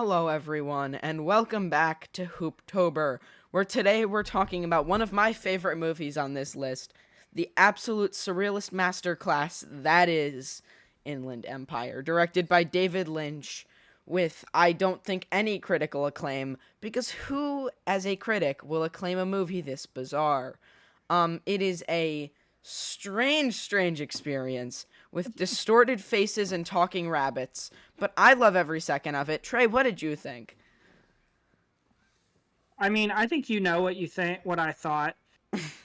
Hello, everyone, and welcome back to Hooptober, where today we're talking about one of my favorite movies on this list, the absolute surrealist masterclass that is Inland Empire, directed by David Lynch, with, I don't think, any critical acclaim, because who, as a critic, will acclaim a movie this bizarre? It is a strange experience with distorted faces and talking rabbits, but I love every second of it. Trey, what did you think? I think you know what I thought.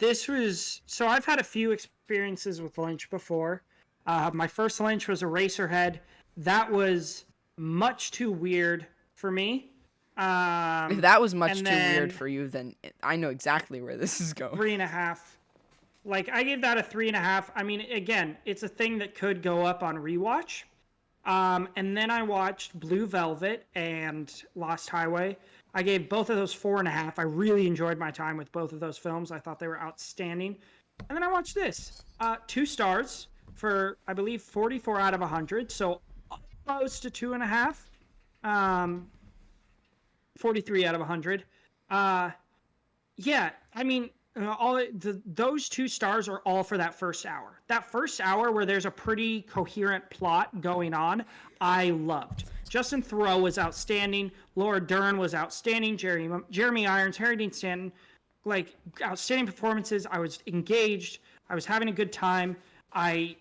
So I've had a few experiences with Lynch before. My first Lynch was Eraserhead. That was much too weird for me. If that was much And too weird then for you, then I know exactly where this is going. 3.5. Like, I gave that a 3.5. Again, it's a thing that could go up on rewatch. And then I watched Blue Velvet and Lost Highway. I gave both of those 4.5. I really enjoyed my time with both of those films. I thought they were outstanding. And then I watched this. 2 stars for, I believe, 44 out of 100. So close to 2.5. 43 out of 100. Yeah, those 2 stars are all for that first hour. That first hour where there's a pretty coherent plot going on, I loved. Justin Theroux was outstanding. Laura Dern was outstanding. Jeremy Irons, Harry Dean Stanton, outstanding performances. I was engaged. I was having a good time. I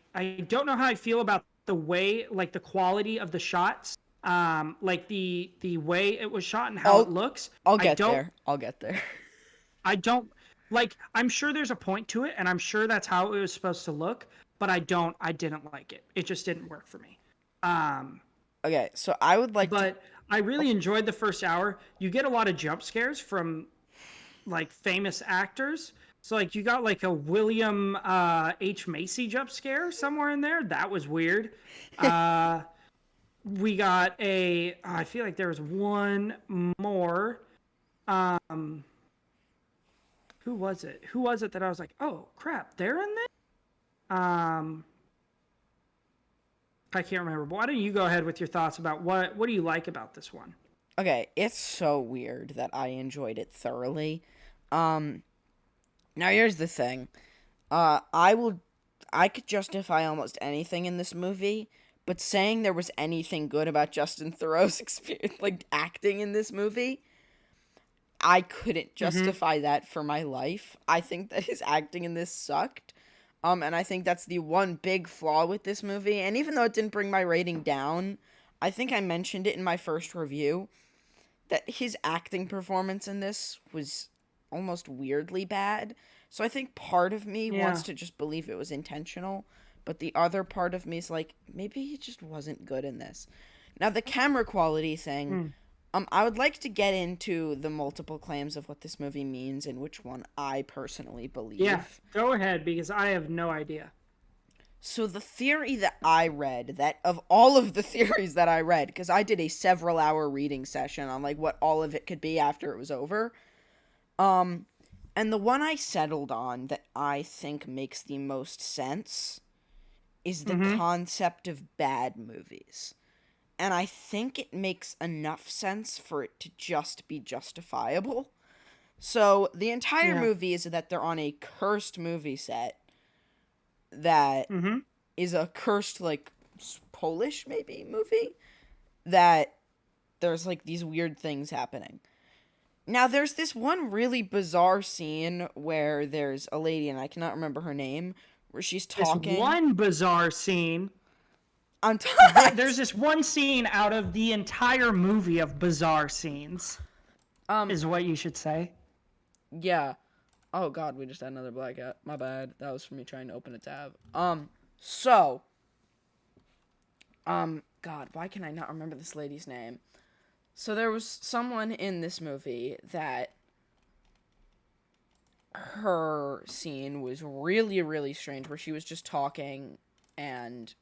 don't know how I feel about the way, the quality of the shots, the way it was shot and how it looks. I'll get there. I don't I'm sure there's a point to it, and I'm sure that's how it was supposed to look, but I didn't like it. It just didn't work for me. Okay, so I would like But I really enjoyed the first hour. You get a lot of jump scares from famous actors. So you got a William H. Macy jump scare somewhere in there. That was weird. We got I feel like there was one more. Who was it? Who was it that I was like, oh crap, they're in there? I can't remember. But why don't you go ahead with your thoughts about what do you like about this one? Okay, it's so weird that I enjoyed it thoroughly. Now here's the thing. I could justify almost anything in this movie, but saying there was anything good about Justin Theroux's experience, acting in this movie, I couldn't justify that for my life. I think that his acting in this sucked. And I think that's the one big flaw with this movie. And even though it didn't bring my rating down, I think I mentioned it in my first review, that his acting performance in this was almost weirdly bad. So I think part of me wants to just believe it was intentional, but the other part of me is like, maybe he just wasn't good in this. Now, the camera quality thing, I would like to get into the multiple claims of what this movie means and which one I personally believe. Yeah, go ahead, because I have no idea. So the theory that I read, that of all of the theories that I read, because I did a several-hour reading session on, what all of it could be after it was over, and the one I settled on that I think makes the most sense is the concept of bad movies. And I think it makes enough sense for it to just be justifiable. So, the entire movie is that they're on a cursed movie set that is a cursed, Polish, maybe, movie, that there's, these weird things happening. Now, there's this one really bizarre scene where there's a lady, and I cannot remember her name, where she's talking. This one bizarre scene. There's this one scene out of the entire movie of bizarre scenes. Is what you should say. Yeah. Oh god, we just had another blackout. My bad. That was for me trying to open a tab. God, why can I not remember this lady's name? So there was someone in this movie that her scene was really, really strange, where she was just talking and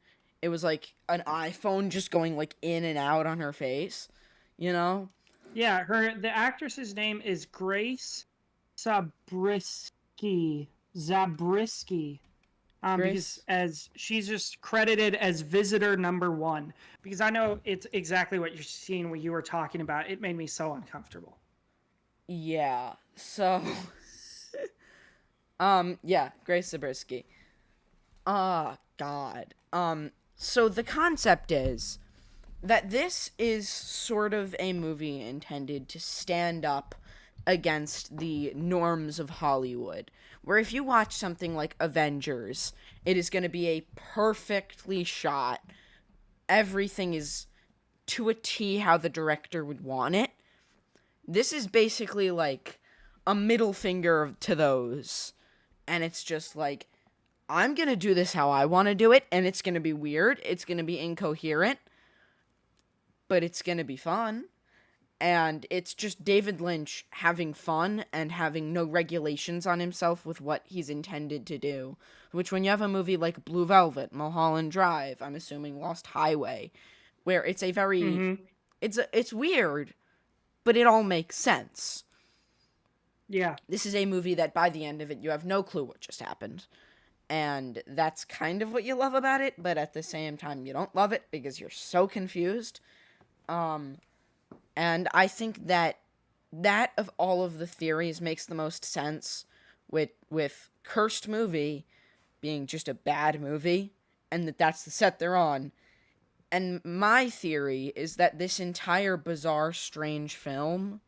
it was like an iPhone just going in and out on her face, you know? Yeah, the actress's name is Grace Zabriskie. because Grace. as she's just credited as visitor number one. Because I know it's exactly what you're seeing when you were talking about. It made me so uncomfortable. Yeah. So, yeah, Grace Zabriskie. Ah, God. So the concept is that this is sort of a movie intended to stand up against the norms of Hollywood. Where if you watch something like Avengers, it is going to be a perfectly shot, everything is to a T how the director would want it. This is basically like a middle finger to those. And it's just like, I'm going to do this how I want to do it, and it's going to be weird. It's going to be incoherent, but it's going to be fun. And it's just David Lynch having fun and having no regulations on himself with what he's intended to do. Which, when you have a movie like Blue Velvet, Mulholland Drive, I'm assuming Lost Highway, where it's a very, Mm-hmm. it's weird, but it all makes sense. Yeah. This is a movie that by the end of it, you have no clue what just happened. And that's kind of what you love about it, but at the same time, you don't love it because you're so confused. And I think that of all of the theories makes the most sense with Cursed Movie being just a bad movie and that's the set they're on. And my theory is that this entire bizarre strange film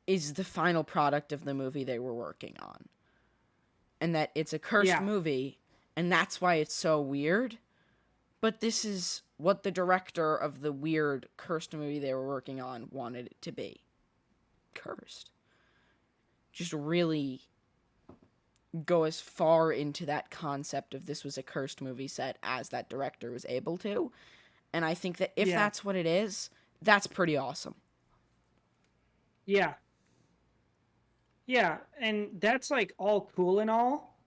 is the final product of the movie they were working on. And that it's a cursed Yeah. movie and that's why it's so weird. But this is what the director of the weird cursed movie they were working on wanted it to be. Cursed. Just really go as far into that concept of this was a cursed movie set as that director was able to. And I think that if Yeah. that's what it is, that's pretty awesome. Yeah. Yeah. And that's like all cool and all.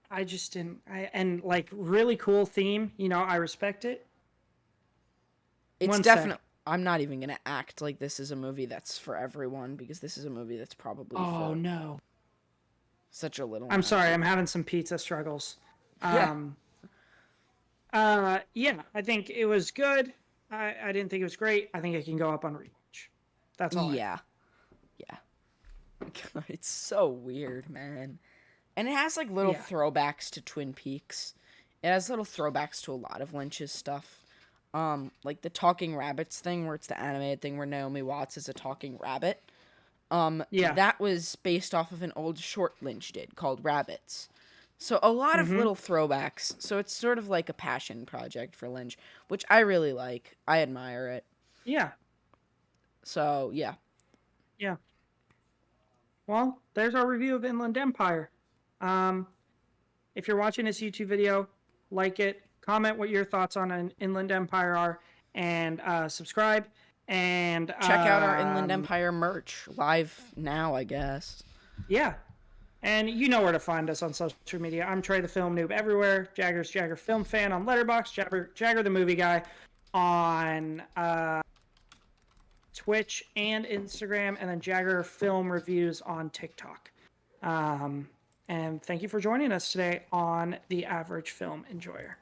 I just didn't. And like really cool theme. I respect it. It's One sec. definitely. I'm not even going to act like this is a movie that's for everyone because this is a movie that's probably Oh for no. such a little I'm amount of sorry. I'm people. having some pizza struggles. Yeah. Um. Yeah. I think it was good. I didn't think it was great. I think it can go up on rewatch. That's all I have. Yeah. Yeah. It's so weird, man. And it has like little Yeah. throwbacks to Twin Peaks. It has little throwbacks to a lot of Lynch's stuff. Like the talking rabbits thing where it's the animated thing where Naomi Watts is a talking rabbit. Yeah. That was based off of an old short Lynch did called Rabbits. So a lot of Mm-hmm. little throwbacks. So it's sort of like a passion project for Lynch, which I really like. I admire it. Yeah. So, yeah. Yeah. Well, there's our review of Inland Empire. Um, if you're watching this YouTube video, like it, comment what your thoughts on an Inland Empire are, and subscribe. And Check out our Inland Empire merch live now, I guess. yeah, and you know where to find us on social media. I'm Trey the Film Noob everywhere. Jagger's Jagger Film Fan on Letterboxd. Jagger the Movie Guy on Twitch and Instagram, and then Jagger Film Reviews on TikTok. And thank you for joining us today on The Average Film Enjoyer.